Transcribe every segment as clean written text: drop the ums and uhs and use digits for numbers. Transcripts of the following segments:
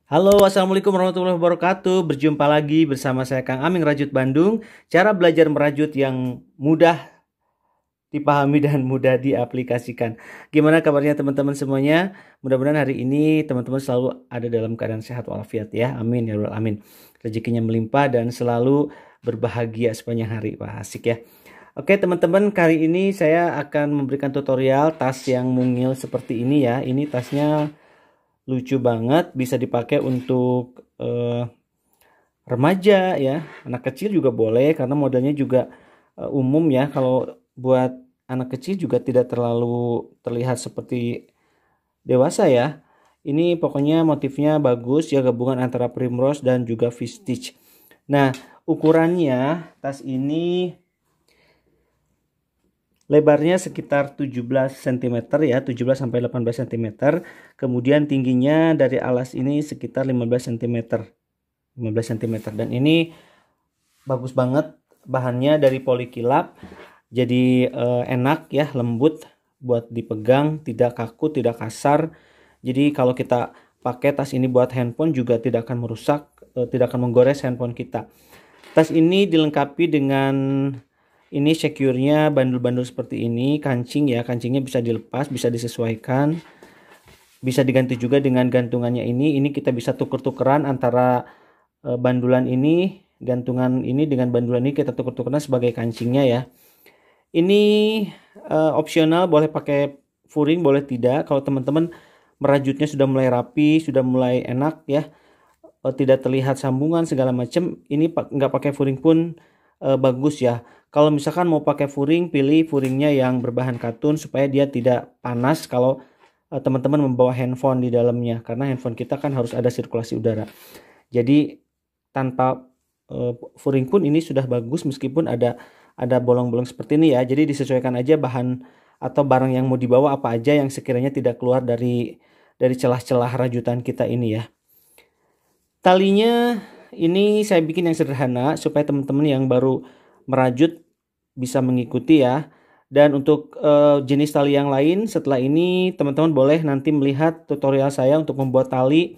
Halo, assalamualaikum warahmatullahi wabarakatuh. Berjumpa lagi bersama saya Kang Aming Rajut Bandung. Cara belajar merajut yang mudah dipahami dan mudah diaplikasikan. Gimana kabarnya teman-teman semuanya? Mudah-mudahan hari ini teman-teman selalu ada dalam keadaan sehat walafiat ya. Amin ya rabbal alamin. Rezekinya melimpah dan selalu berbahagia sepanjang hari. Wah, asik ya. Oke teman-teman, kali ini saya akan memberikan tutorial tas yang mungil seperti ini ya. Ini tasnya lucu banget, bisa dipakai untuk remaja ya, anak kecil juga boleh karena modelnya juga umum ya. Kalau buat anak kecil juga tidak terlalu terlihat seperti dewasa ya. Ini pokoknya motifnya bagus ya, gabungan antara primrose dan juga V-stitch. Nah, ukurannya tas ini lebarnya sekitar 17 cm ya, 17 sampai 18 cm. Kemudian tingginya dari alas ini sekitar 15 cm. 15 cm dan ini bagus banget, bahannya dari polikilap. Jadi enak ya, lembut buat dipegang, tidak kaku, tidak kasar. Jadi kalau kita pakai tas ini buat handphone juga tidak akan merusak, tidak akan menggores handphone kita. Tas ini dilengkapi dengan ini secure-nya bandul-bandul seperti ini, kancing ya, kancingnya bisa dilepas, bisa disesuaikan. Bisa diganti juga dengan gantungannya ini. Ini kita bisa tuker-tukeran antara bandulan ini, gantungan ini dengan bandulan ini kita tuker-tukeran sebagai kancingnya ya. Ini opsional, boleh pakai furing, boleh tidak. Kalau teman-teman merajutnya sudah mulai rapi, sudah mulai enak ya, tidak terlihat sambungan segala macam, ini nggak pakai furing pun bagus ya. Kalau misalkan mau pakai furing, pilih furingnya yang berbahan katun supaya dia tidak panas kalau teman-teman membawa handphone di dalamnya, karena handphone kita kan harus ada sirkulasi udara. Jadi tanpa furing pun ini sudah bagus, meskipun ada bolong-bolong seperti ini ya. Jadi disesuaikan aja bahan atau barang yang mau dibawa apa aja yang sekiranya tidak keluar dari celah-celah rajutan kita ini ya. Talinya ini saya bikin yang sederhana supaya teman-teman yang baru merajut bisa mengikuti ya. Dan untuk jenis tali yang lain setelah ini teman-teman boleh nanti melihat tutorial saya untuk membuat tali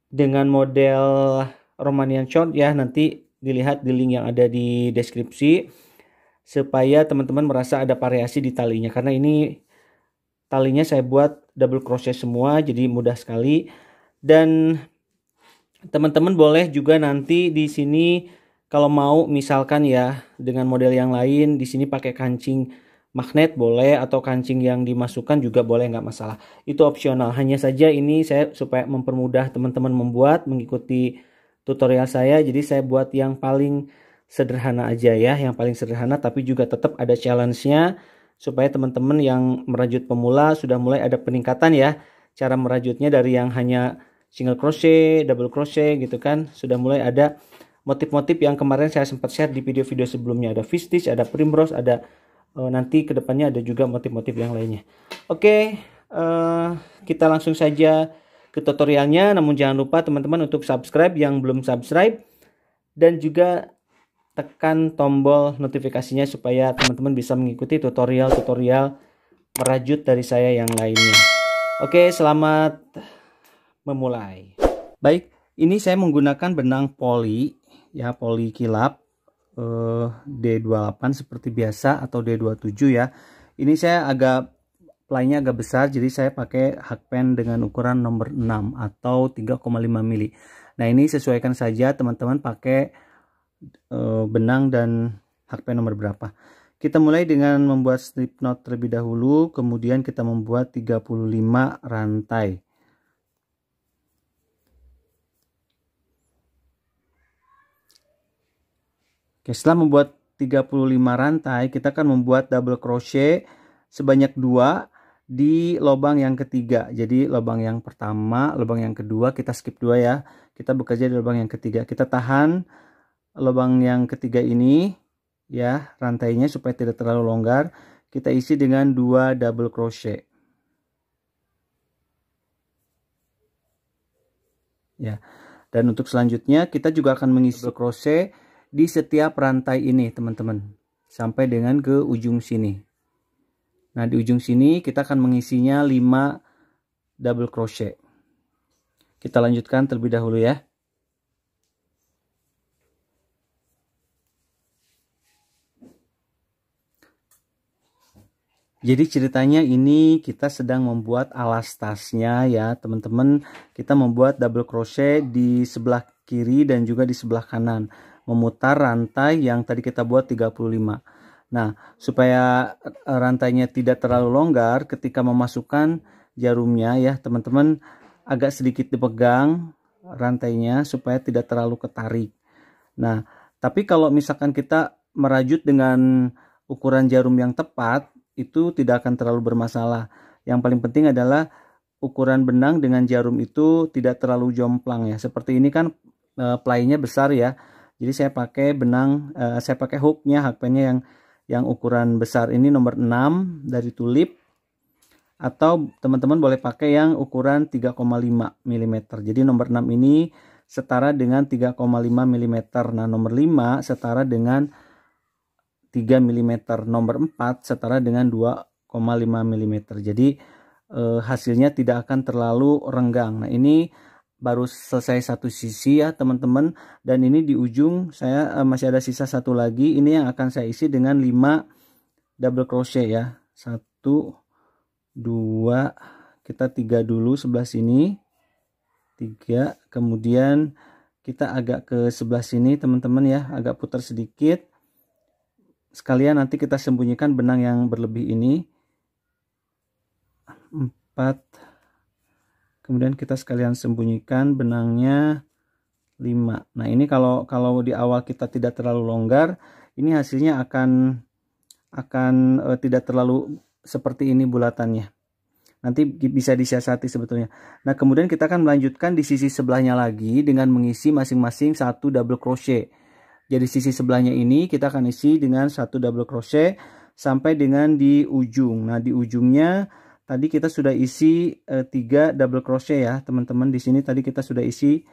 dengan model Romanian short ya. Nanti dilihat di link yang ada di deskripsi supaya teman-teman merasa ada variasi di talinya, karena ini talinya saya buat double crochet semua, jadi mudah sekali. Dan teman-teman boleh juga nanti di sini kalau mau misalkan ya dengan model yang lain, di sini pakai kancing magnet boleh, atau kancing yang dimasukkan juga boleh, nggak masalah. Itu opsional. Hanya saja ini saya supaya mempermudah teman-teman membuat mengikuti tutorial saya, jadi saya buat yang paling sederhana aja ya, yang paling sederhana tapi juga tetap ada challenge-nya supaya teman-teman yang merajut pemula sudah mulai ada peningkatan ya. Cara merajutnya dari yang hanya single crochet, double crochet gitu kan, sudah mulai ada motif-motif yang kemarin saya sempat share di video-video sebelumnya. Ada V-stitch, ada primrose, ada nanti kedepannya ada juga motif-motif yang lainnya. Oke, kita langsung saja ke tutorialnya. Namun jangan lupa teman-teman untuk subscribe yang belum subscribe, dan juga tekan tombol notifikasinya supaya teman-teman bisa mengikuti tutorial-tutorial merajut dari saya yang lainnya. Oke, selamat memulai. Baik, ini saya menggunakan benang poli ya, poli kilap D28 seperti biasa atau D27 ya. Ini saya playnya agak besar, jadi saya pakai hakpen dengan ukuran nomor 6 atau 3,5 mili. Nah, ini sesuaikan saja teman-teman pakai benang dan hakpen nomor berapa. Kita mulai dengan membuat slip knot terlebih dahulu, kemudian kita membuat 35 rantai. Oke, setelah membuat 35 rantai, kita akan membuat double crochet sebanyak 2 di lubang yang ketiga. Jadi lubang yang pertama, lubang yang kedua kita skip 2 ya. Kita bekerja di lubang yang ketiga. Kita tahan lubang yang ketiga ini ya, rantainya supaya tidak terlalu longgar. Kita isi dengan 2 double crochet. Ya. Dan untuk selanjutnya kita juga akan mengisi double crochet di setiap rantai ini teman-teman, sampai dengan ke ujung sini. Nah, di ujung sini kita akan mengisinya 5 double crochet. Kita lanjutkan terlebih dahulu ya. Jadi ceritanya ini kita sedang membuat alas tasnya ya teman-teman. Kita membuat double crochet di sebelah kiri dan juga di sebelah kanan, memutar rantai yang tadi kita buat 35. Nah, supaya rantainya tidak terlalu longgar ketika memasukkan jarumnya ya teman-teman, agak sedikit dipegang rantainya supaya tidak terlalu ketarik. Nah, tapi kalau misalkan kita merajut dengan ukuran jarum yang tepat, itu tidak akan terlalu bermasalah. Yang paling penting adalah ukuran benang dengan jarum itu tidak terlalu jomplang ya. Seperti ini kan playnya besar ya. Jadi saya pakai benang, saya pakai hooknya, hakpennya yang ukuran besar ini nomor 6 dari tulip. Atau teman-teman boleh pakai yang ukuran 3,5 mm. Jadi nomor 6 ini setara dengan 3,5 mm. Nah nomor 5 setara dengan 3 mm, nomor 4 setara dengan 2,5 mm. Jadi hasilnya tidak akan terlalu renggang. Nah ini baru selesai satu sisi ya teman-teman, dan ini di ujung saya masih ada sisa satu lagi. Ini yang akan saya isi dengan 5 double crochet ya. 1 2, kita 3 dulu sebelah sini, 3, kemudian kita agak ke sebelah sini teman-teman ya, agak putar sedikit. Sekalian nanti kita sembunyikan benang yang berlebih ini. 4. Kemudian kita sekalian sembunyikan benangnya 5. Nah, ini kalau di awal kita tidak terlalu longgar, ini hasilnya akan tidak terlalu seperti ini bulatannya. Nanti bisa disiasati sebetulnya. Nah, kemudian kita akan melanjutkan di sisi sebelahnya lagi dengan mengisi masing-masing 1 double crochet. Jadi sisi sebelahnya ini kita akan isi dengan 1 double crochet sampai dengan di ujung. Nah, di ujungnya tadi kita sudah isi 3 double crochet ya, teman-teman. Di sini tadi kita sudah isi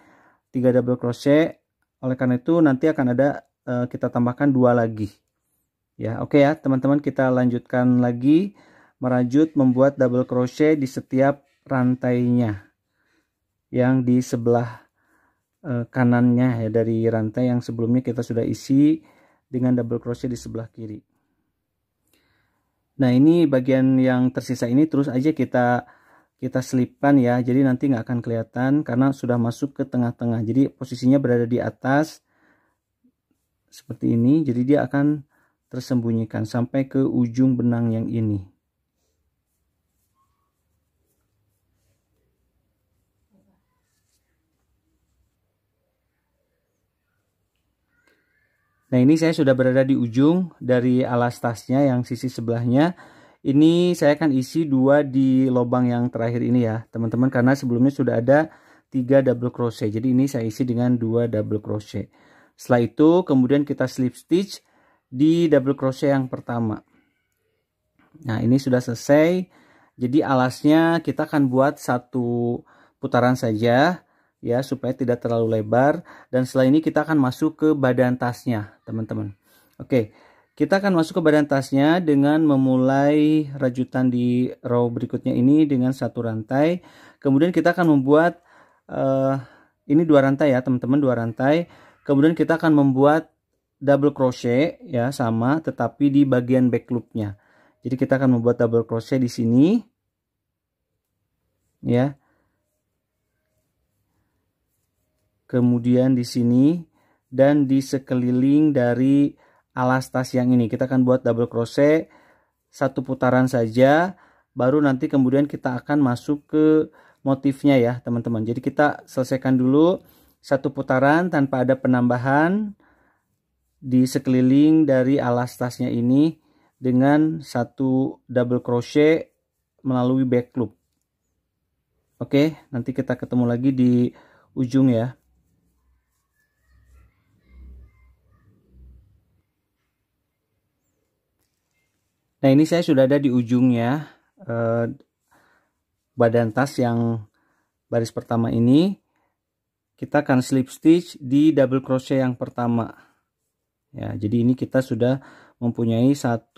3 double crochet. Oleh karena itu nanti akan ada kita tambahkan 2 lagi. Ya, oke ya, teman-teman, kita lanjutkan lagi merajut membuat double crochet di setiap rantainya yang di sebelah kanannya ya, dari rantai yang sebelumnya kita sudah isi dengan double crochet di sebelah kiri. Nah, ini bagian yang tersisa ini terus aja kita selipkan ya, jadi nanti nggak akan kelihatan karena sudah masuk ke tengah-tengah. Jadi posisinya berada di atas seperti ini, jadi dia akan tersembunyikan sampai ke ujung benang yang ini. Nah, ini saya sudah berada di ujung dari alas tasnya yang sisi sebelahnya. Ini saya akan isi 2 di lubang yang terakhir ini ya teman-teman, karena sebelumnya sudah ada 3 double crochet. Jadi ini saya isi dengan 2 double crochet. Setelah itu kemudian kita slip stitch di double crochet yang pertama. Nah, ini sudah selesai. Jadi alasnya kita akan buat 1 putaran saja ya, supaya tidak terlalu lebar, dan setelah ini kita akan masuk ke badan tasnya teman-teman. Oke, kita akan masuk ke badan tasnya dengan memulai rajutan di row berikutnya ini dengan 1 rantai. Kemudian kita akan membuat ini 2 rantai ya teman-teman, 2 rantai. Kemudian kita akan membuat double crochet ya, sama, tetapi di bagian back loopnya. Jadi kita akan membuat double crochet di sini ya. Kemudian di sini dan di sekeliling dari alas tas yang ini kita akan buat double crochet 1 putaran saja, baru nanti kemudian kita akan masuk ke motifnya ya teman-teman. Jadi kita selesaikan dulu 1 putaran tanpa ada penambahan di sekeliling dari alas tasnya ini dengan 1 double crochet melalui back loop. Oke, nanti kita ketemu lagi di ujung ya. Nah, ini saya sudah ada di ujungnya badan tas yang baris pertama ini. Kita akan slip stitch di double crochet yang pertama ya. Jadi ini kita sudah mempunyai 1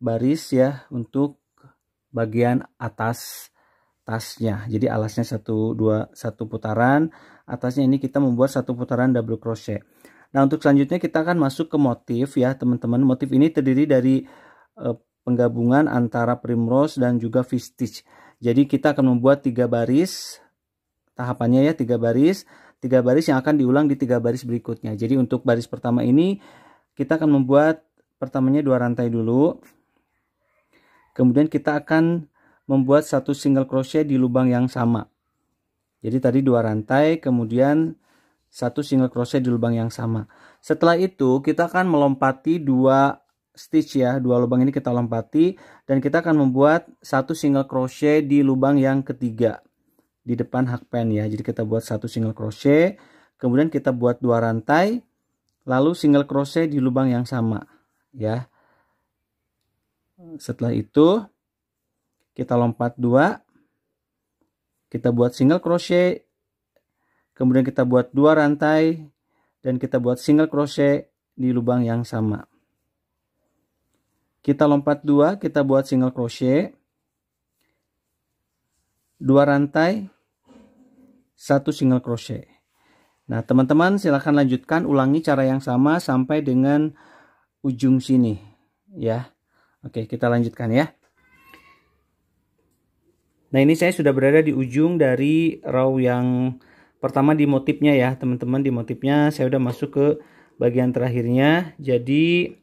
baris ya untuk bagian atas tasnya. Jadi alasnya satu putaran, atasnya ini kita membuat satu putaran double crochet. Nah, untuk selanjutnya kita akan masuk ke motif ya teman-teman. Motif ini terdiri dari penggabungan antara primrose dan juga V-stitch. Jadi kita akan membuat 3 baris, tahapannya ya 3 baris yang akan diulang di 3 baris berikutnya. Jadi untuk baris pertama ini kita akan membuat pertamanya 2 rantai dulu. Kemudian kita akan membuat satu single crochet di lubang yang sama. Jadi tadi 2 rantai, kemudian satu single crochet di lubang yang sama. Setelah itu kita akan melompati 2 stitch ya, 2 lubang ini kita lompati dan kita akan membuat satu single crochet di lubang yang ketiga di depan hakpen ya. Jadi kita buat satu single crochet, kemudian kita buat 2 rantai, lalu single crochet di lubang yang sama ya. Setelah itu kita lompat 2, kita buat single crochet, kemudian kita buat 2 rantai dan kita buat single crochet di lubang yang sama. Kita lompat 2, kita buat single crochet, 2 rantai, 1 single crochet. Nah, teman-teman silahkan lanjutkan, ulangi cara yang sama sampai dengan ujung sini ya. Oke, kita lanjutkan ya. Nah, ini saya sudah berada di ujung dari row yang pertama di motifnya ya teman-teman. Di motifnya saya udah masuk ke bagian terakhirnya. Jadi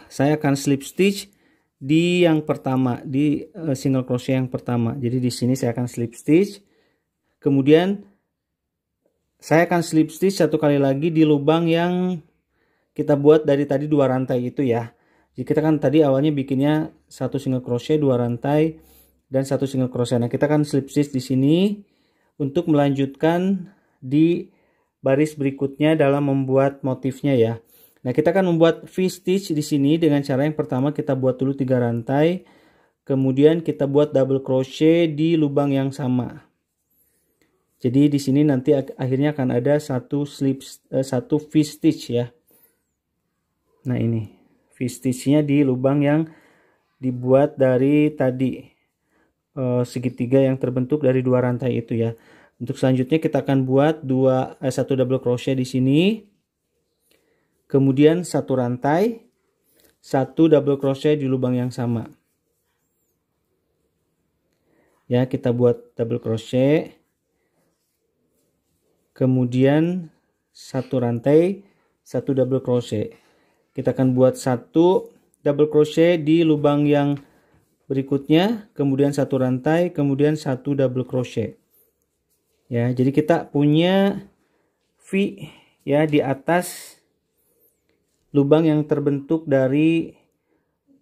saya akan slip stitch di yang pertama, di single crochet yang pertama. Jadi di sini saya akan slip stitch, kemudian saya akan slip stitch satu kali lagi di lubang yang kita buat dari tadi 2 rantai itu ya. Jadi kita kan tadi awalnya bikinnya satu single crochet, 2 rantai dan satu single crochet. Nah, kita akan slip stitch di sini untuk melanjutkan di baris berikutnya dalam membuat motifnya ya. Nah, kita akan membuat V-stitch di sini dengan cara yang pertama kita buat dulu 3 rantai, kemudian kita buat double crochet di lubang yang sama. Jadi di sini nanti akhirnya akan ada satu V-stitch ya. Nah, ini V-stitchnya di lubang yang dibuat dari tadi segitiga yang terbentuk dari 2 rantai itu ya. Untuk selanjutnya kita akan buat satu double crochet di sini. Kemudian 1 rantai, 1 double crochet di lubang yang sama. Ya, kita buat double crochet. Kemudian 1 rantai, 1 double crochet. Kita akan buat 1 double crochet di lubang yang berikutnya, kemudian 1 rantai, kemudian 1 double crochet. Ya, jadi kita punya V ya di atas lubang yang terbentuk dari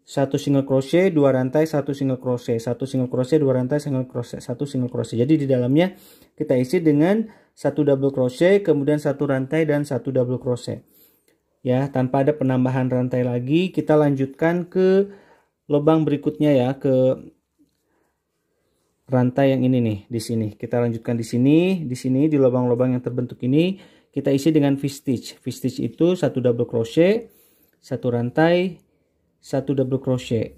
1 single crochet, 2 rantai, 1 single crochet, 1 single crochet, 2 rantai, single crochet, 1 single crochet. Jadi di dalamnya kita isi dengan 1 double crochet, kemudian 1 rantai dan 1 double crochet. Ya, tanpa ada penambahan rantai lagi, kita lanjutkan ke lubang berikutnya ya, ke rantai yang ini nih, di sini. Kita lanjutkan di sini, di lubang-lubang yang terbentuk ini kita isi dengan V-stitch. V-stitch itu 1 double crochet, 1 rantai, 1 double crochet.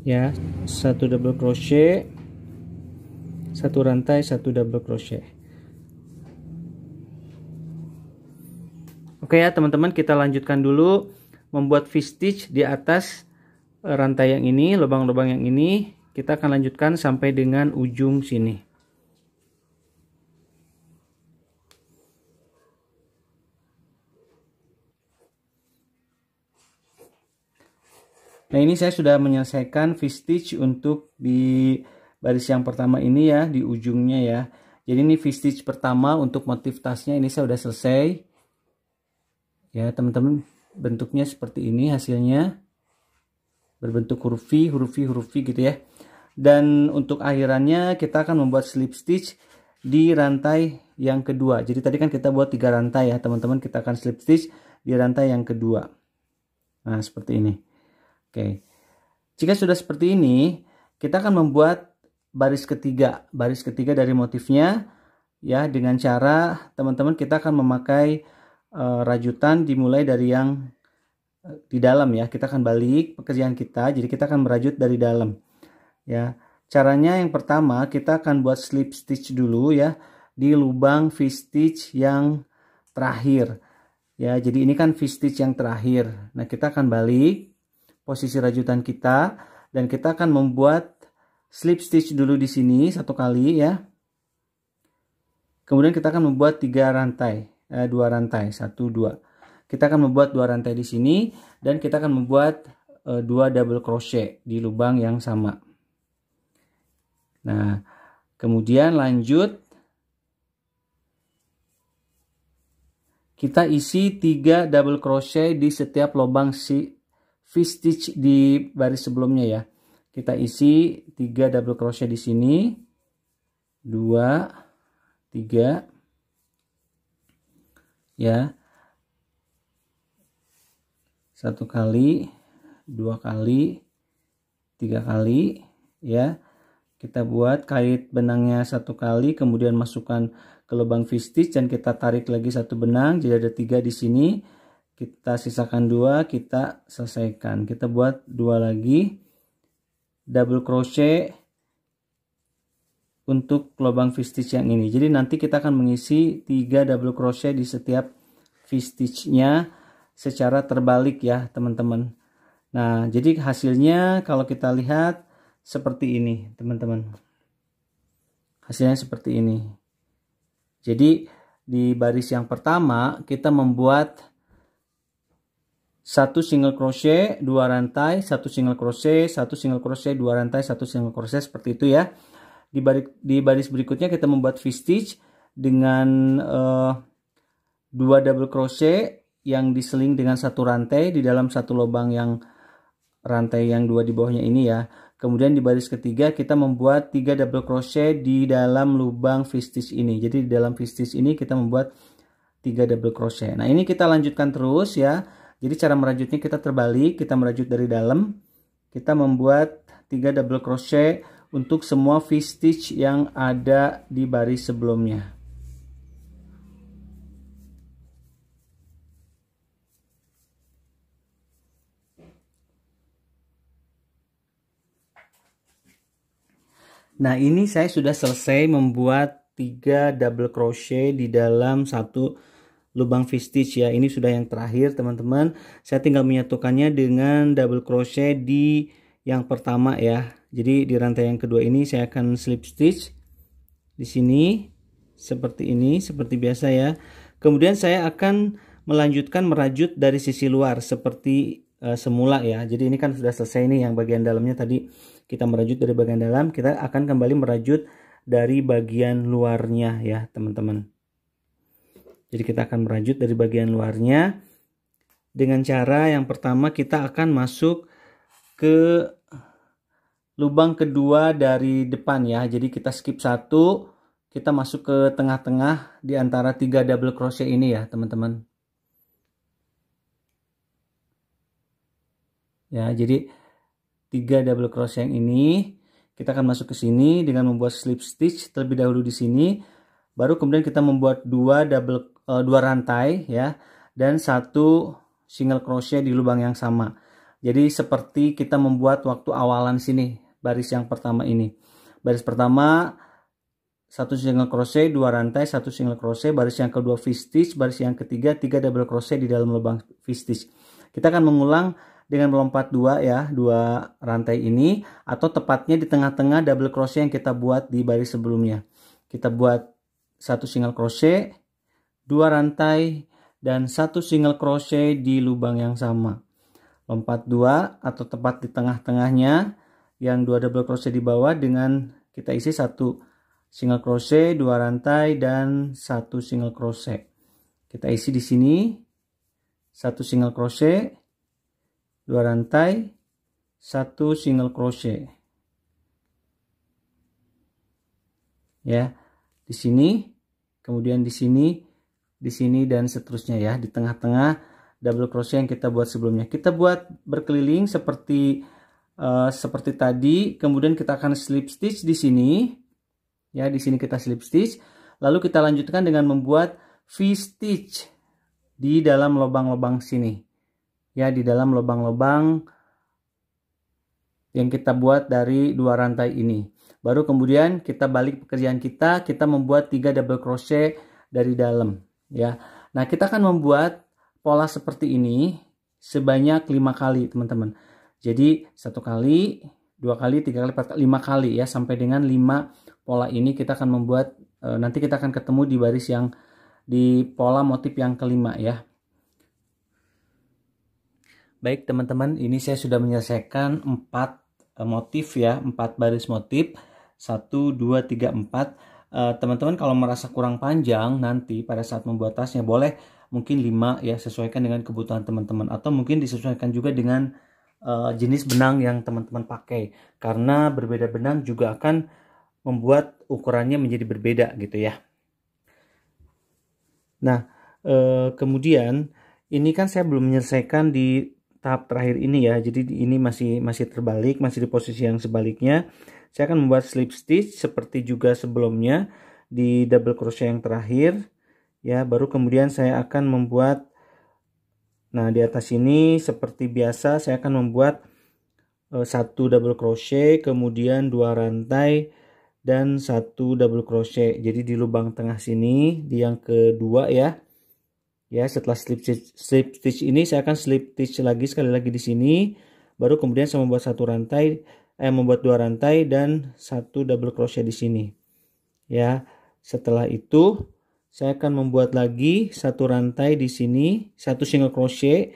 Ya, 1 double crochet, 1 rantai, 1 double crochet. Oke ya, teman-teman, kita lanjutkan dulu membuat V-stitch di atas rantai yang ini, lubang-lubang yang ini. Kita akan lanjutkan sampai dengan ujung sini. Nah, ini saya sudah menyelesaikan V-stitch untuk di baris yang pertama ini ya, di ujungnya ya. Jadi ini V-stitch pertama untuk motif tasnya ini saya sudah selesai. Ya, teman-teman, bentuknya seperti ini hasilnya. Berbentuk huruf V gitu ya. Dan untuk akhirannya kita akan membuat slip stitch di rantai yang kedua. Jadi tadi kan kita buat 3 rantai ya, teman-teman. Kita akan slip stitch di rantai yang kedua. Nah, seperti ini. Oke, jika sudah seperti ini, kita akan membuat baris ketiga dari motifnya ya, dengan cara teman-teman kita akan memakai rajutan dimulai dari yang di dalam ya. Kita akan balik pekerjaan kita, jadi kita akan merajut dari dalam ya. Caranya yang pertama kita akan buat slip stitch dulu ya di lubang V-stitch yang terakhir. Ya, jadi ini kan V-stitch yang terakhir. Nah, kita akan balik posisi rajutan kita dan kita akan membuat slip stitch dulu di sini satu kali ya. Kemudian kita akan membuat 2 rantai, 1 2. Kita akan membuat 2 rantai di sini dan kita akan membuat 2 double crochet di lubang yang sama. Nah, kemudian lanjut kita isi 3 double crochet di setiap lubang V-stitch di baris sebelumnya ya. Kita isi 3 double crochet di sini. 2 3 ya. 1 kali, 2 kali, 3 kali ya. Kita buat kait benangnya 1 kali, kemudian masukkan ke lubang V-stitch dan kita tarik lagi 1 benang, jadi ada 3 di sini. Kita sisakan 2, kita selesaikan. Kita buat 2 lagi double crochet untuk lubang V-stitch yang ini. Jadi nanti kita akan mengisi 3 double crochet di setiap V-stitch-nya secara terbalik ya, teman-teman. Nah, jadi hasilnya kalau kita lihat seperti ini, teman-teman. Hasilnya seperti ini. Jadi di baris yang pertama kita membuat 1 single crochet, 2 rantai, 1 single crochet, 1 single crochet, 2 rantai, 1 single crochet, seperti itu ya. Di baris berikutnya kita membuat V-stitch dengan 2 double crochet yang diseling dengan 1 rantai di dalam 1 lubang yang rantai yang 2 di bawahnya ini ya. Kemudian di baris ketiga kita membuat 3 double crochet di dalam lubang V-stitch ini. Jadi di dalam V-stitch ini kita membuat 3 double crochet. Nah, ini kita lanjutkan terus ya. Jadi cara merajutnya kita terbalik, kita merajut dari dalam. Kita membuat 3 double crochet untuk semua V-stitch yang ada di baris sebelumnya. Nah, ini saya sudah selesai membuat 3 double crochet di dalam 1 lubang V-stitch ya. Ini sudah yang terakhir, teman-teman. Saya tinggal menyatukannya dengan double crochet di yang pertama ya. Jadi di rantai yang kedua ini saya akan slip stitch di sini seperti ini, seperti biasa ya. Kemudian saya akan melanjutkan merajut dari sisi luar seperti semula ya. Jadi ini kan sudah selesai nih yang bagian dalamnya tadi kita merajut dari bagian dalam, kita akan kembali merajut dari bagian luarnya ya, teman-teman. Jadi kita akan merajut dari bagian luarnya dengan cara yang pertama kita akan masuk ke lubang kedua dari depan ya. Jadi kita skip 1, kita masuk ke tengah-tengah di antara 3 double crochet ini ya, teman-teman. Ya, jadi 3 double crochet yang ini kita akan masuk ke sini dengan membuat slip stitch terlebih dahulu di sini, baru kemudian kita membuat 2 rantai ya dan 1 single crochet di lubang yang sama. Jadi seperti kita membuat waktu awalan sini, baris yang pertama ini. Baris pertama 1 single crochet, 2 rantai, 1 single crochet, baris yang kedua V-stitch, baris yang ketiga 3 double crochet di dalam lubang V-stitch. Kita akan mengulang dengan melompat 2 ya, 2 rantai ini, atau tepatnya di tengah-tengah double crochet yang kita buat di baris sebelumnya. Kita buat 1 single crochet, 2 rantai, dan 1 single crochet di lubang yang sama. Lompat 2 atau tepat di tengah-tengahnya, yang 2 double crochet di bawah dengan kita isi 1 single crochet, 2 rantai, dan 1 single crochet. Kita isi di sini 1 single crochet, 2 rantai, 1 single crochet. Ya, di sini, kemudian di sini, dan seterusnya ya, di tengah-tengah double crochet yang kita buat sebelumnya. Kita buat berkeliling seperti tadi, kemudian kita akan slip stitch di sini. Ya, di sini kita slip stitch, lalu kita lanjutkan dengan membuat V-stitch di dalam lubang-lubang sini. Ya, di dalam lubang-lubang yang kita buat dari 2 rantai ini. Baru kemudian kita balik pekerjaan kita membuat 3 double crochet dari dalam ya. Nah, kita akan membuat pola seperti ini sebanyak 5 kali, teman-teman. Jadi 1 kali, 2 kali, 3 kali, 4 kali, 5 kali ya, sampai dengan 5 pola ini kita akan membuat nanti kita akan ketemu di baris yang di pola motif yang kelima ya. Baik teman-teman, ini saya sudah menyelesaikan 4 motif ya, 4 baris motif. 1, 2, 3, 4. Teman-teman kalau merasa kurang panjang nanti pada saat membuat tasnya boleh mungkin 5 ya, sesuaikan dengan kebutuhan teman-teman, atau mungkin disesuaikan juga dengan jenis benang yang teman-teman pakai, karena berbeda benang juga akan membuat ukurannya menjadi berbeda gitu ya. Nah, kemudian ini kan saya belum menyelesaikan di tahap terakhir ini ya, jadi ini masih terbalik, masih di posisi yang sebaliknya. Saya akan membuat slip stitch seperti juga sebelumnya di double crochet yang terakhir ya. Baru kemudian saya akan membuat, nah di atas ini seperti biasa saya akan membuat 1 double crochet, kemudian 2 rantai dan 1 double crochet. Jadi di lubang tengah sini di yang kedua ya. Ya, setelah slip stitch ini saya akan slip stitch lagi sekali lagi di sini. Baru kemudian saya membuat 1 rantai, membuat 2 rantai dan 1 double crochet di sini. Ya, setelah itu saya akan membuat lagi 1 rantai di sini, 1 single crochet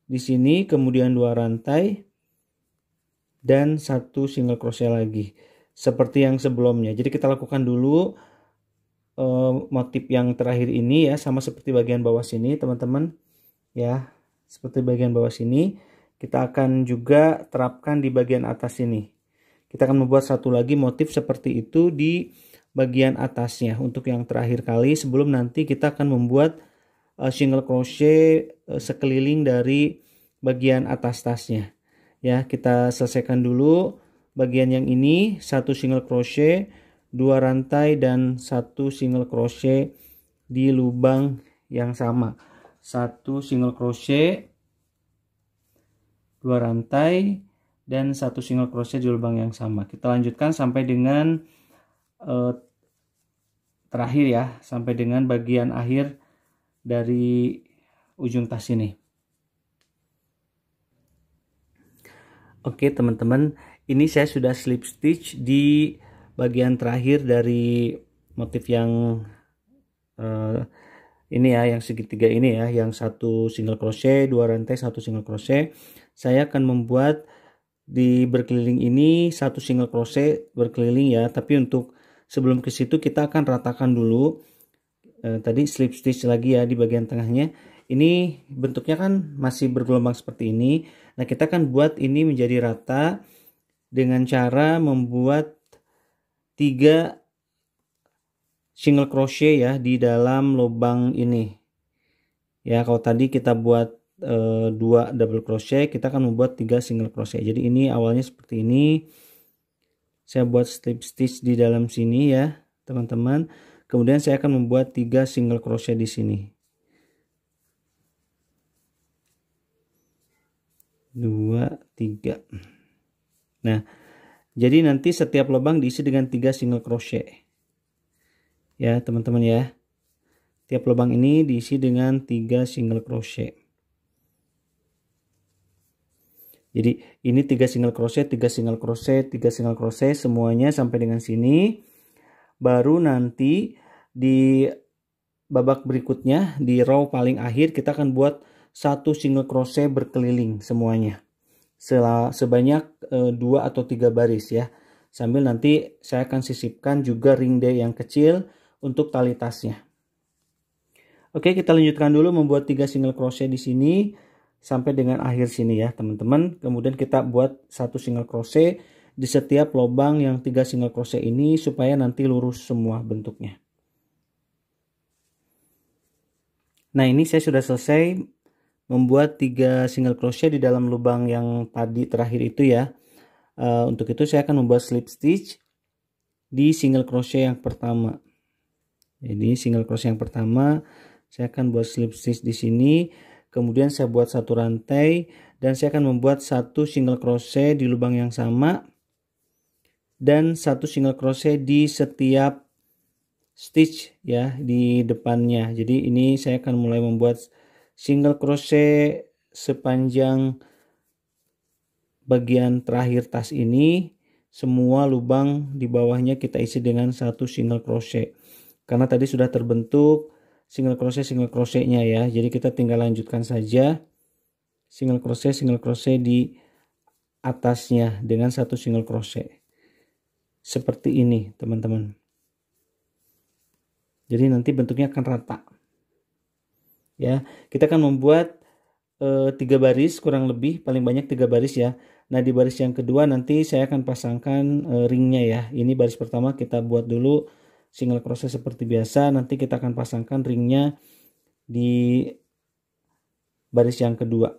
di sini, kemudian 2 rantai dan 1 single crochet lagi. Seperti yang sebelumnya. Jadi kita lakukan dulu motif yang terakhir ini ya, sama seperti bagian bawah sini teman-teman ya, seperti bagian bawah sini. Kita akan juga terapkan di bagian atas ini. Kita akan membuat satu lagi motif seperti itu di bagian atasnya untuk yang terakhir kali, sebelum nanti kita akan membuat single crochet sekeliling dari bagian atas tasnya ya. Kita selesaikan dulu bagian yang ini, 1 single crochet, 2 rantai dan 1 single crochet di lubang yang sama. 1 single crochet, 2 rantai dan 1 single crochet di lubang yang sama. Kita lanjutkan sampai dengan terakhir ya, sampai dengan bagian akhir dari ujung tas ini. Oke teman-teman, ini saya sudah slip stitch di bagian terakhir dari motif yang ini ya, yang segitiga ini ya, yang 1 single crochet, 2 rantai, 1 single crochet. Saya akan membuat di berkeliling ini 1 single crochet berkeliling ya, tapi untuk sebelum ke situ kita akan ratakan dulu tadi slip stitch lagi ya di bagian tengahnya. Ini bentuknya kan masih bergelombang seperti ini. Nah, kita akan buat ini menjadi rata dengan cara membuat 3 single crochet ya di dalam lubang ini ya. Kalau tadi kita buat 2 double crochet, kita akan membuat 3 single crochet. Jadi ini awalnya seperti ini, saya buat slip stitch di dalam sini ya teman-teman. Kemudian saya akan membuat 3 single crochet di sini, 2, 3. Nah, jadi nanti setiap lubang diisi dengan 3 single crochet ya teman-teman ya. Tiap lubang ini diisi dengan 3 single crochet. Jadi ini 3 single crochet, 3 single crochet, 3 single crochet semuanya sampai dengan sini. Baru nanti di babak berikutnya di row paling akhir kita akan buat 1 single crochet berkeliling semuanya. Sebanyak 2 atau 3 baris ya. Sambil nanti saya akan sisipkan juga ring D yang kecil untuk tali tasnya. Oke, kita lanjutkan dulu membuat 3 single crochet di sini sampai dengan akhir sini ya teman-teman. Kemudian kita buat 1 single crochet di setiap lubang yang 3 single crochet ini supaya nanti lurus semua bentuknya. Nah, ini saya sudah selesai membuat 3 single crochet di dalam lubang yang tadi terakhir itu ya. Untuk itu saya akan membuat slip stitch di single crochet yang pertama. Jadi single crochet yang pertama saya akan buat slip stitch di sini. kemudian saya buat satu rantai dan saya akan membuat satu single crochet di lubang yang sama dan satu single crochet di setiap stitch ya di depannya. Jadi ini saya akan mulai membuat single crochet sepanjang bagian terakhir tas ini. Semua lubang di bawahnya kita isi dengan satu single crochet karena tadi sudah terbentuk single crochetnya ya. Jadi kita tinggal lanjutkan saja single crochet di atasnya dengan satu single crochet seperti ini teman-teman. Jadi nanti bentuknya akan rata ya. Kita akan membuat 3 baris kurang lebih, paling banyak 3 baris ya. Nah di baris yang kedua nanti saya akan pasangkan ringnya ya. Ini baris pertama kita buat dulu single crochet seperti biasa, nanti kita akan pasangkan ringnya di baris yang kedua.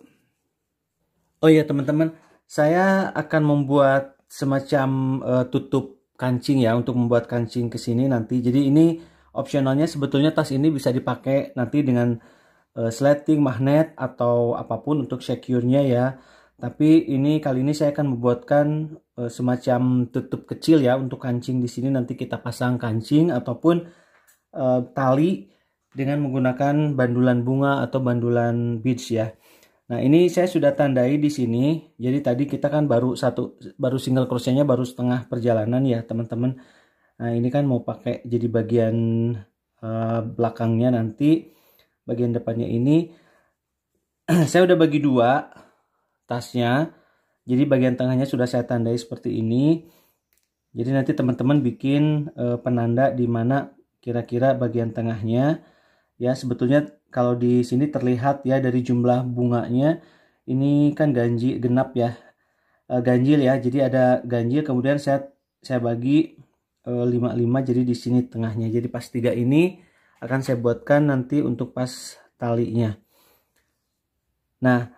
Oh ya teman-teman, saya akan membuat semacam tutup kancing ya, untuk membuat kancing ke sini nanti. Jadi ini opsionalnya, sebetulnya tas ini bisa dipakai nanti dengan sleting, magnet atau apapun untuk secure-nya ya. Tapi ini kali ini saya akan membuatkan semacam tutup kecil ya untuk kancing di sini. Nanti kita pasang kancing ataupun tali dengan menggunakan bandulan bunga atau bandulan beads ya. Nah ini saya sudah tandai di sini. Jadi tadi kita kan baru single crochetnya baru setengah perjalanan ya teman-teman. Nah ini kan mau pakai jadi bagian belakangnya nanti. Bagian depannya ini saya udah bagi dua tasnya. Jadi bagian tengahnya sudah saya tandai seperti ini. Jadi nanti teman-teman bikin penanda di mana kira-kira bagian tengahnya. Ya sebetulnya kalau di sini terlihat ya dari jumlah bunganya ini kan ganjil genap ya. Ganjil ya. Jadi ada ganjil, kemudian saya bagi 5-5, jadi di sini tengahnya. Jadi pas 3 ini akan saya buatkan nanti untuk pas talinya. Nah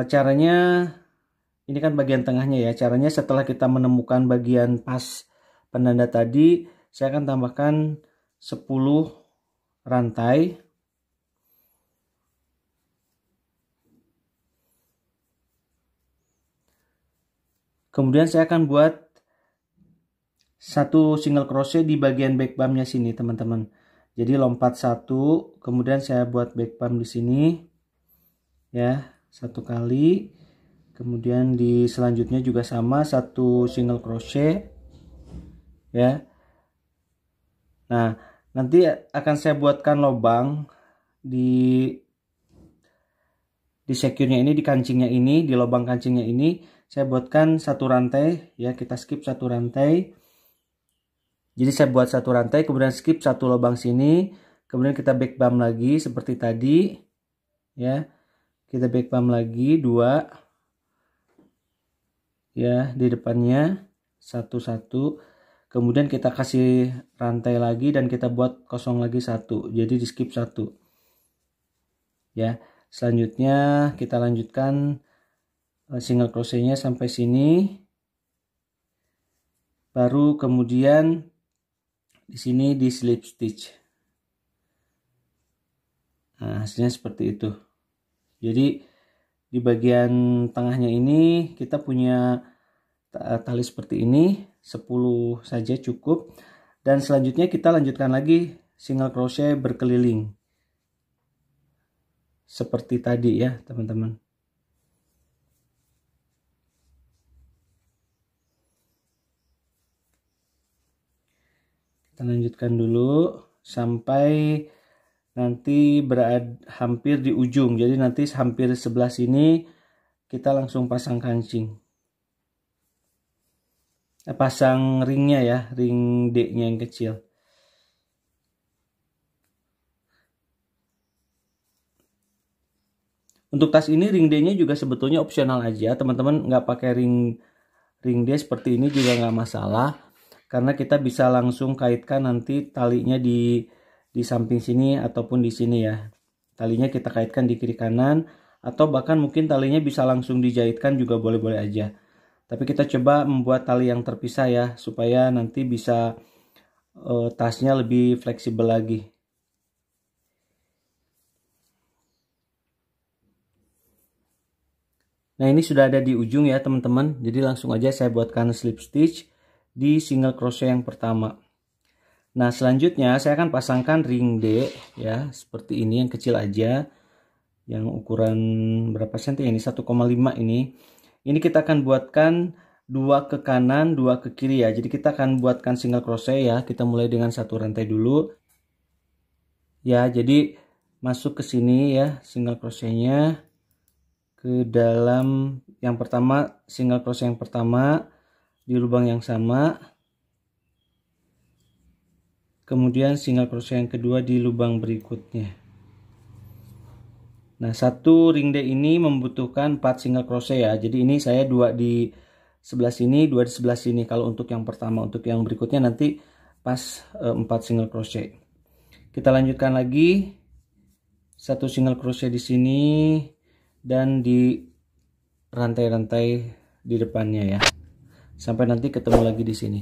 caranya ini kan bagian tengahnya ya. Caranya setelah kita menemukan bagian pas penanda tadi, saya akan tambahkan 10 rantai. Kemudian saya akan buat satu single crochet di bagian back bumpnya sini teman-teman. Jadi lompat satu, kemudian saya buat back bump di sini ya, satu kali. Kemudian di selanjutnya juga sama, satu single crochet ya. Nah nanti akan saya buatkan lubang di secure-nya ini, di kancingnya ini, di lubang kancingnya ini saya buatkan satu rantai ya. Kita skip satu rantai. Jadi saya buat satu rantai, kemudian skip satu lubang sini, kemudian kita back bump lagi seperti tadi ya. Kita back bump lagi 2 ya di depannya, satu-satu. Kemudian kita kasih rantai lagi dan kita buat kosong lagi satu. Jadi di skip satu ya. Selanjutnya kita lanjutkan single crochetnya sampai sini. Baru kemudian di sini di slip stitch. Nah hasilnya seperti itu. Jadi di bagian tengahnya ini kita punya tali seperti ini, 10 saja cukup. Dan selanjutnya kita lanjutkan lagi single crochet berkeliling seperti tadi ya teman-teman. Kita lanjutkan dulu sampai nanti hampir di ujung. Jadi nanti hampir sebelah sini kita langsung pasang kancing. Pasang ringnya ya, ring D-nya yang kecil. Untuk tas ini ring D-nya juga sebetulnya opsional aja, teman-teman nggak pakai ring D seperti ini juga nggak masalah, karena kita bisa langsung kaitkan nanti talinya di samping sini ataupun di sini ya. Talinya kita kaitkan di kiri kanan, atau bahkan mungkin talinya bisa langsung dijahitkan juga boleh-boleh aja. Tapi kita coba membuat tali yang terpisah ya, supaya nanti bisa tasnya lebih fleksibel lagi. Nah, ini sudah ada di ujung ya teman-teman. Jadi langsung aja saya buatkan slip stitch di single crochet yang pertama. Nah, selanjutnya saya akan pasangkan ring D ya, seperti ini yang kecil aja. Yang ukuran berapa senti ini? 1,5 ini. Ini kita akan buatkan 2 ke kanan, 2 ke kiri ya. Jadi kita akan buatkan single crochet ya. Kita mulai dengan satu rantai dulu. Ya, jadi masuk ke sini ya single crochetnya ke dalam yang pertama, single crochet yang pertama di lubang yang sama. Kemudian single crochet yang kedua di lubang berikutnya. Nah, satu ring D ini membutuhkan 4 single crochet ya. Jadi ini saya 2 di sebelah sini, 2 di sebelah sini kalau untuk yang pertama. Untuk yang berikutnya nanti pas 4 single crochet. Kita lanjutkan lagi. Satu single crochet di sini dan di rantai-rantai di depannya ya. Sampai nanti ketemu lagi di sini.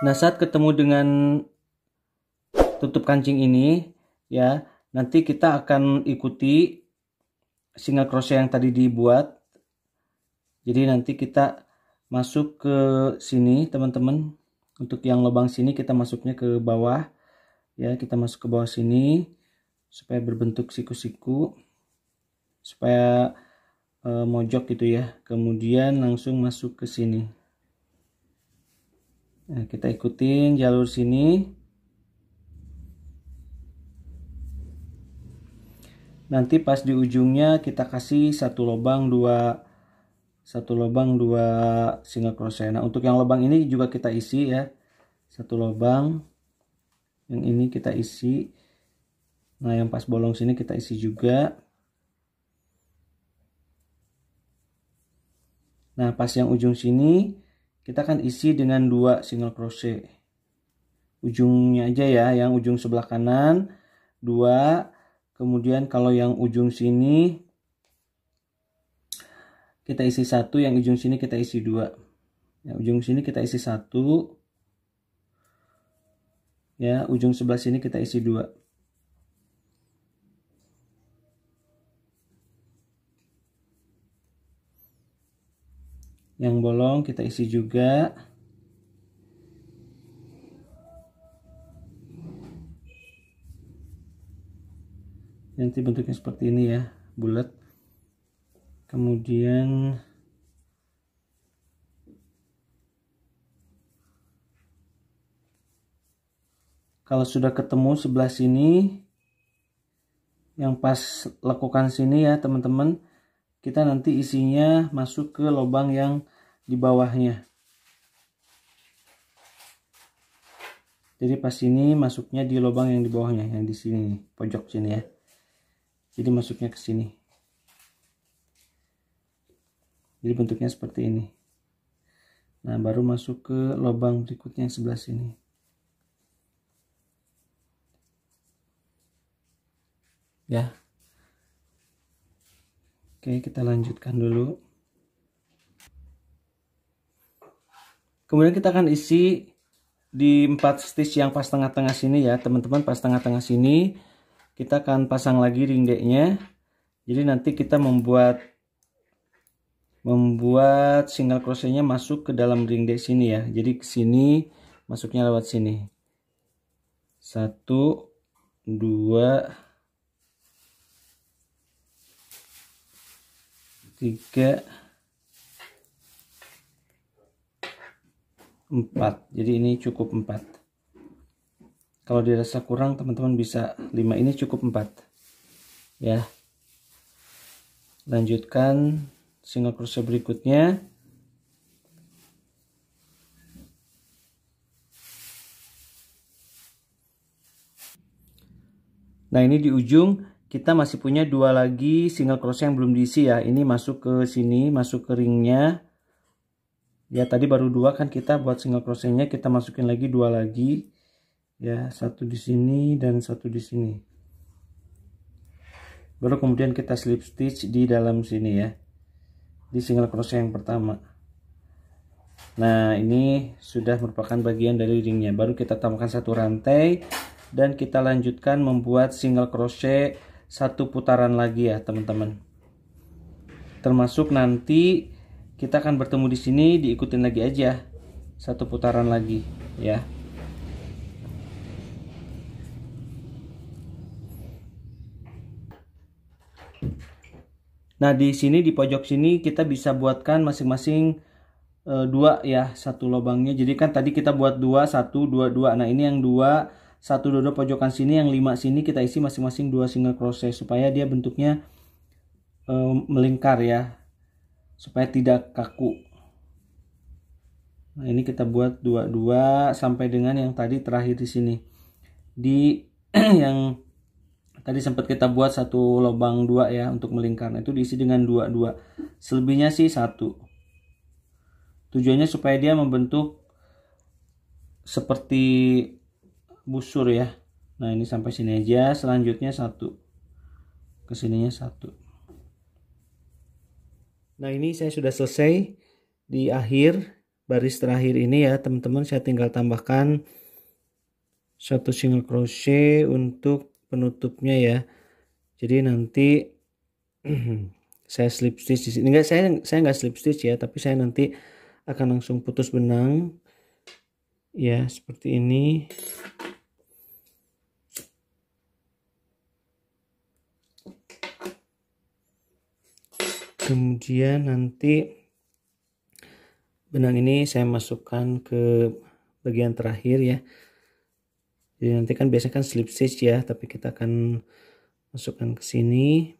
Nah, saat ketemu dengan tutup kancing ini ya, nanti kita akan ikuti single crochet yang tadi dibuat. Jadi nanti kita masuk ke sini teman-teman. Untuk yang lubang sini kita masuknya ke bawah ya, kita masuk ke bawah sini supaya berbentuk siku-siku, supaya mojok gitu ya. Kemudian langsung masuk ke sini. Nah, kita ikutin jalur sini. Nanti pas di ujungnya kita kasih satu lubang dua single crochet. Nah, untuk yang lubang ini juga kita isi ya, satu lubang. Yang ini kita isi. Nah, yang pas bolong sini kita isi juga. Nah, pas yang ujung sini kita akan isi dengan 2 single crochet. Ujungnya aja ya, yang ujung sebelah kanan 2. Kemudian kalau yang ujung sini kita isi 1, yang ujung sini kita isi 2. Yang ujung sini kita isi 1. Ya, ujung sebelah sini kita isi 2. Yang bolong kita isi juga. Nanti bentuknya seperti ini ya, bulat. Kemudian kalau sudah ketemu sebelah sini, yang pas lekukan sini ya teman-teman, kita nanti isinya masuk ke lubang yang di bawahnya. Jadi pas ini masuknya di lubang yang di bawahnya, yang di sini, pojok sini ya. Jadi masuknya ke sini. Jadi bentuknya seperti ini. Nah, baru masuk ke lubang berikutnya yang sebelah sini. Ya. Oke, kita lanjutkan dulu. Kemudian kita akan isi di 4 stitch yang pas tengah-tengah sini ya, teman-teman. Pas tengah-tengah sini kita akan pasang lagi ring D-nya. Jadi nanti kita membuat single crochetnya masuk ke dalam ring D sini ya. Jadi ke sini masuknya lewat sini. 1 2 3 4. Jadi ini cukup 4. Kalau dirasa kurang teman-teman bisa 5, ini cukup 4 ya. Lanjutkan single crochet berikutnya. Nah, ini di ujung kita masih punya 2 lagi single crochet yang belum diisi ya. Ini masuk ke sini, masuk ke ringnya ya. Tadi baru 2 kan kita buat single crochetnya, kita masukin lagi 2 lagi ya, 1 di sini dan 1 di sini. Baru kemudian kita slip stitch di dalam sini ya, di single crochet yang pertama. Nah, ini sudah merupakan bagian dari ringnya. Baru kita tambahkan 1 rantai dan kita lanjutkan membuat single crochet 1 putaran lagi ya teman-teman. termasuk nanti kita akan bertemu di sini, diikutin lagi aja satu putaran lagi ya. Nah, di sini di pojok sini kita bisa buatkan masing-masing dua ya, satu lubangnya. Jadi kan tadi kita buat 2 1 2 2. Nah, ini yang 2 1 2 2 pojokan sini, yang 5 sini kita isi masing-masing 2 single crochet supaya dia bentuknya melingkar ya, supaya tidak kaku. Nah, ini kita buat 2 2 sampai dengan yang tadi terakhir di sini. Di yang tadi sempat kita buat satu lubang 2 ya untuk melingkar. Nah, itu diisi dengan 2 2. Selebihnya sih 1. Tujuannya supaya dia membentuk seperti busur ya. Nah, ini sampai sini aja. Selanjutnya 1. Kesininya 1. Nah, ini saya sudah selesai di akhir baris terakhir ini ya teman-teman. Saya tinggal tambahkan satu single crochet untuk penutupnya ya. Jadi nanti saya slip stitch di sini. Enggak, saya nggak slip stitch ya, tapi saya nanti akan langsung putus benang ya, seperti ini. Kemudian nanti benang ini saya masukkan ke bagian terakhir ya. Jadi nanti kan biasanya kan slip stitch ya, tapi kita akan masukkan ke sini.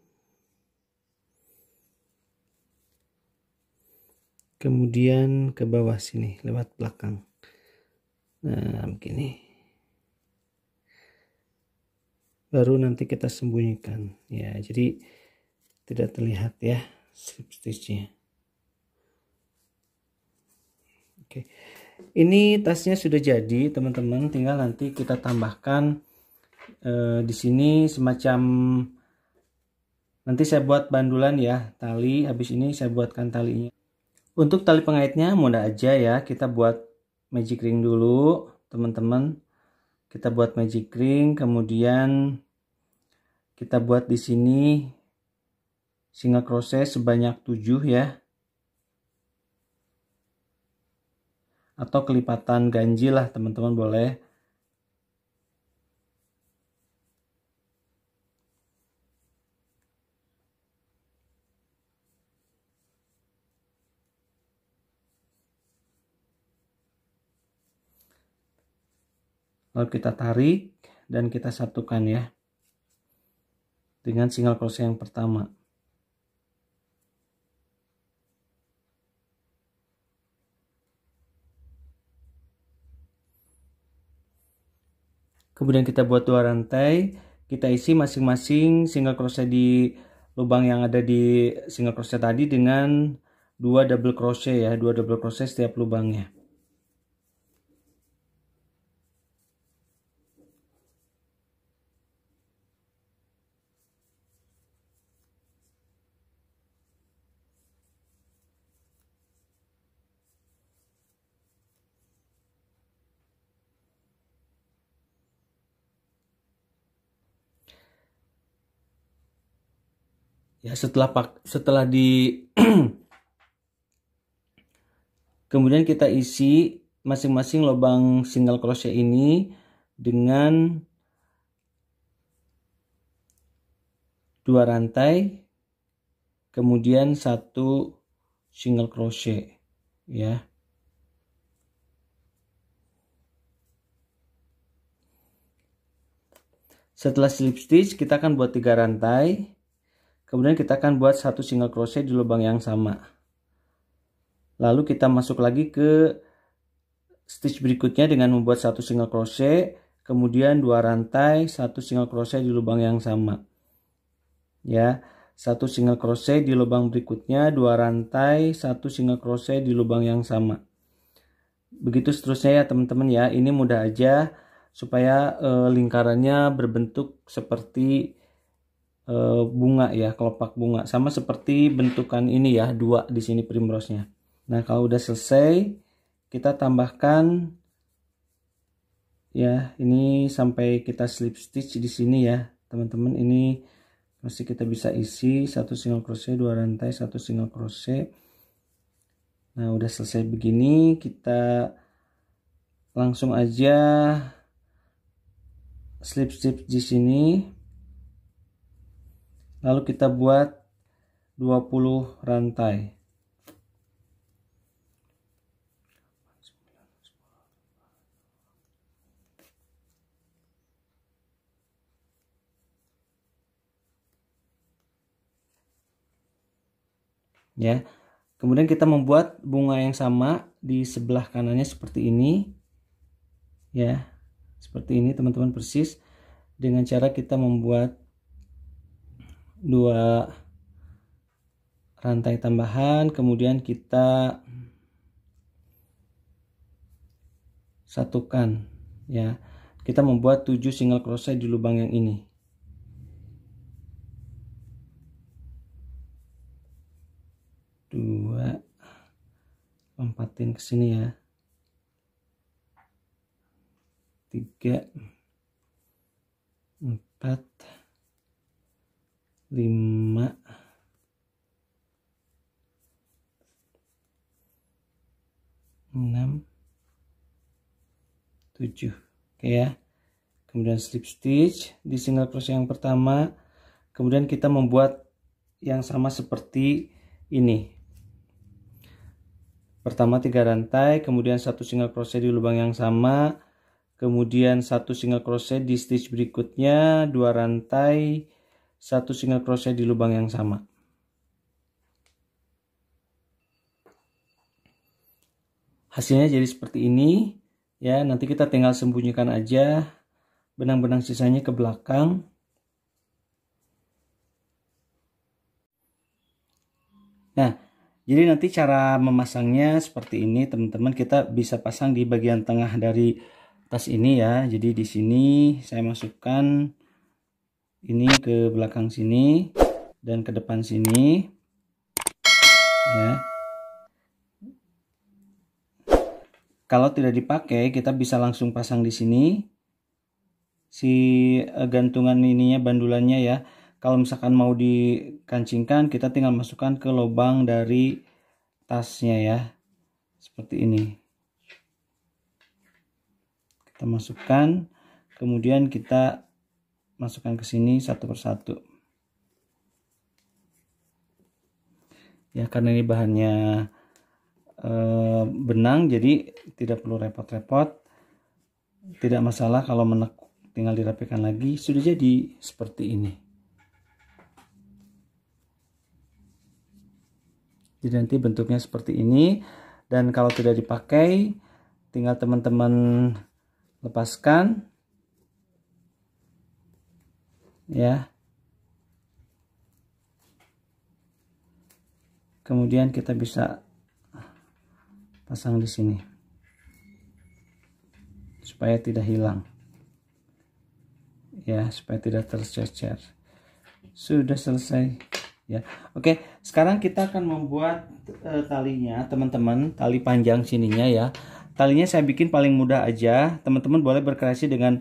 Kemudian ke bawah sini lewat belakang. Nah, begini. Baru nanti kita sembunyikan ya, jadi tidak terlihat ya slip stitchnya. Oke, ini tasnya sudah jadi teman-teman, tinggal nanti kita tambahkan di sini semacam, nanti saya buat bandulan ya, tali. Habis ini saya buatkan talinya. Untuk tali pengaitnya mudah aja ya, kita buat magic ring dulu teman-teman. Kita buat magic ring, kemudian kita buat di sini single crochet sebanyak 7 ya, atau kelipatan ganjil lah teman-teman, boleh. Lalu kita tarik dan kita satukan ya dengan single crochet yang pertama. Kemudian kita buat 2 rantai, kita isi masing-masing single crochet di lubang yang ada di single crochet tadi dengan 2 double crochet ya, 2 double crochet setiap lubangnya. Ya, setelah di kemudian kita isi masing-masing lubang single crochet ini dengan 2 rantai, kemudian 1 single crochet ya. Setelah slip stitch kita akan buat 3 rantai. Kemudian kita akan buat 1 single crochet di lubang yang sama. Lalu kita masuk lagi ke stitch berikutnya dengan membuat 1 single crochet, kemudian 2 rantai, 1 single crochet di lubang yang sama. Ya, 1 single crochet di lubang berikutnya, 2 rantai, 1 single crochet di lubang yang sama. Begitu seterusnya ya teman-teman ya. Ini mudah aja supaya lingkarannya berbentuk seperti bunga ya, kelopak bunga, sama seperti bentukan ini ya, 2 di sini primrose-nya. Nah, kalau udah selesai kita tambahkan ya, ini sampai kita slip stitch di sini ya teman-teman. Ini Masih kita bisa isi 1 single crochet, 2 rantai, 1 single crochet. Nah, udah selesai begini, kita langsung aja slip-slip di sini. Lalu kita buat 20 rantai. Ya. Kemudian kita membuat bunga yang sama di sebelah kanannya seperti ini. Ya. Seperti ini teman-teman, persis dengan cara kita membuat 2 rantai tambahan, kemudian kita satukan, ya. Kita membuat 7 single crochet di lubang yang ini. Dua, lompatin ke sini ya. 3, 4, 5, 6, 7. Oke ya. Kemudian slip stitch di single crochet yang pertama. Kemudian kita membuat yang sama seperti ini. Pertama 3 rantai, kemudian 1 single crochet di lubang yang sama, kemudian 1 single crochet di stitch berikutnya, 2 rantai, 1 single crochet di lubang yang sama. Hasilnya jadi seperti ini ya. Nanti kita tinggal sembunyikan aja benang-benang sisanya ke belakang. Nah, jadi nanti cara memasangnya seperti ini teman-teman. Kita bisa pasang di bagian tengah dari tas ini ya. Jadi di sini saya masukkan ini ke belakang sini dan ke depan sini ya. Kalau tidak dipakai, kita bisa langsung pasang di sini si gantungan ininya, bandulannya ya. Kalau misalkan mau dikancingkan, kita tinggal masukkan ke lubang dari tasnya ya, seperti ini. Kita masukkan, kemudian kita masukkan ke sini satu persatu. Ya, karena ini bahannya benang, jadi tidak perlu repot-repot. Tidak masalah kalau menekuk, tinggal dirapikan lagi. Sudah jadi seperti ini. Jadi nanti bentuknya seperti ini, dan kalau tidak dipakai tinggal teman-teman lepaskan ya. Kemudian kita bisa pasang di sini supaya tidak hilang ya, supaya tidak tercecer. Sudah selesai ya. Oke, sekarang kita akan membuat talinya teman-teman, tali panjang sininya ya. Talinya saya bikin paling mudah aja. Teman-teman boleh berkreasi dengan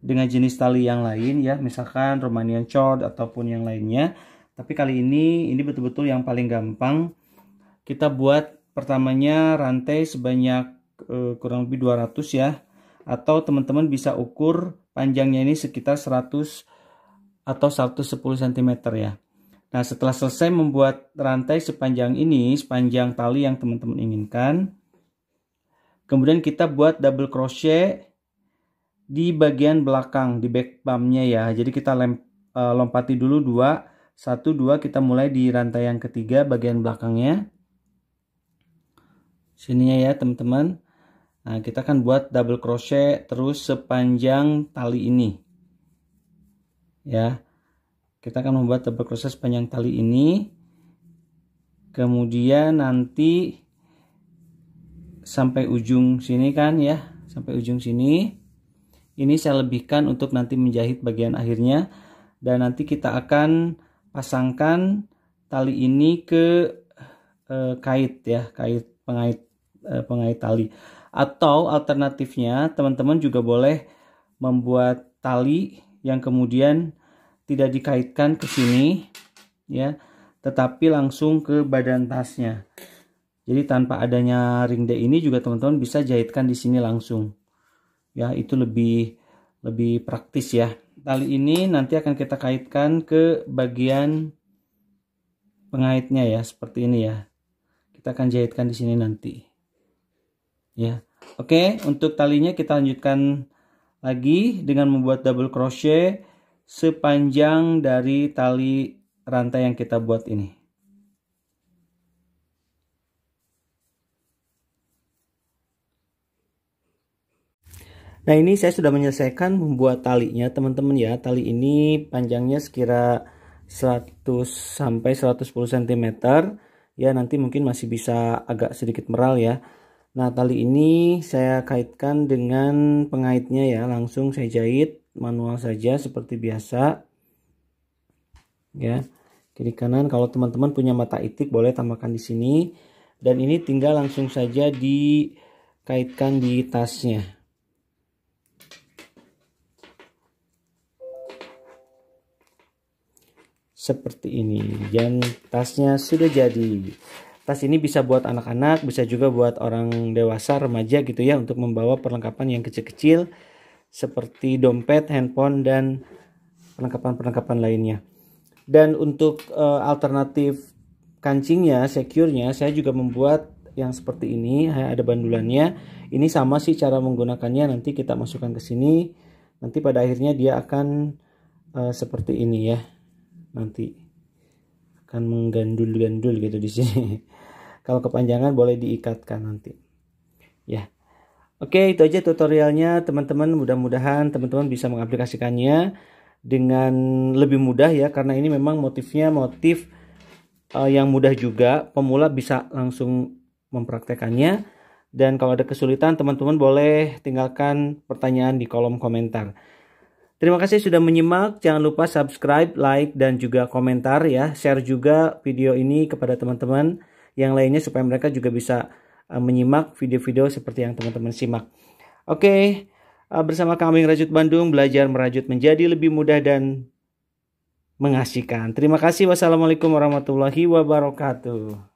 jenis tali yang lain ya, misalkan Romanian cord ataupun yang lainnya. Tapi kali ini betul-betul yang paling gampang. Kita buat pertamanya rantai sebanyak kurang lebih 200 ya. Atau teman-teman bisa ukur panjangnya ini sekitar 100 atau 110 cm ya. Nah, setelah selesai membuat rantai sepanjang ini, sepanjang tali yang teman-teman inginkan, kemudian kita buat double crochet di bagian belakang, di back pumpnya ya. Jadi kita lompati dulu 2, 1, 2, kita mulai di rantai yang ketiga bagian belakangnya. Sininya ya teman-teman. Nah, kita akan buat double crochet terus sepanjang tali ini. Ya. Kita akan membuat double crochet sepanjang tali ini. Kemudian nanti sampai ujung sini kan ya, sampai ujung sini. Ini saya lebihkan untuk nanti menjahit bagian akhirnya, dan nanti kita akan pasangkan tali ini ke kait ya, kait pengait tali. Atau alternatifnya teman-teman juga boleh membuat tali yang kemudian tidak dikaitkan ke sini ya, tetapi langsung ke badan tasnya. Jadi tanpa adanya ring D ini juga teman-teman bisa jahitkan di sini langsung. Ya, itu lebih praktis ya. Tali ini nanti akan kita kaitkan ke bagian pengaitnya ya, seperti ini ya. Kita akan jahitkan di sini nanti. Ya. Oke, untuk talinya kita lanjutkan lagi dengan membuat double crochet sepanjang dari tali rantai yang kita buat ini. Nah, ini saya sudah menyelesaikan membuat talinya teman-teman ya. Tali ini panjangnya sekira 100 sampai 110 cm ya, nanti mungkin masih bisa agak sedikit meral ya. Nah, tali ini saya kaitkan dengan pengaitnya ya, langsung saya jahit manual saja seperti biasa ya, kiri kanan. Kalau teman-teman punya mata itik boleh tambahkan di sini, dan ini tinggal langsung saja dikaitkan di tasnya seperti ini, dan tasnya sudah jadi. Tas ini bisa buat anak-anak, bisa juga buat orang dewasa, remaja gitu ya, untuk membawa perlengkapan yang kecil-kecil seperti dompet, handphone, dan perlengkapan-perlengkapan lainnya. Dan untuk alternatif kancingnya, secure-nya, saya juga membuat yang seperti ini, ada bandulannya. Ini sama sih cara menggunakannya, nanti kita masukkan ke sini. Nanti pada akhirnya dia akan seperti ini ya. Nanti akan menggandul-gandul gitu di sini. Kalau kepanjangan boleh diikatkan nanti. Ya. Oke, itu aja tutorialnya teman-teman. Mudah-mudahan teman-teman bisa mengaplikasikannya dengan lebih mudah ya, karena ini memang motifnya motif yang mudah juga. Pemula bisa langsung mempraktekannya. Dan kalau ada kesulitan, teman-teman boleh tinggalkan pertanyaan di kolom komentar. Terima kasih sudah menyimak. Jangan lupa subscribe, like, dan juga komentar ya. Share juga video ini kepada teman-teman yang lainnya supaya mereka juga bisa menyimak video-video seperti yang teman-teman simak. Oke, bersama kami Rajut Bandung, belajar merajut menjadi lebih mudah dan mengasihkan. Terima kasih. Wassalamualaikum warahmatullahi wabarakatuh.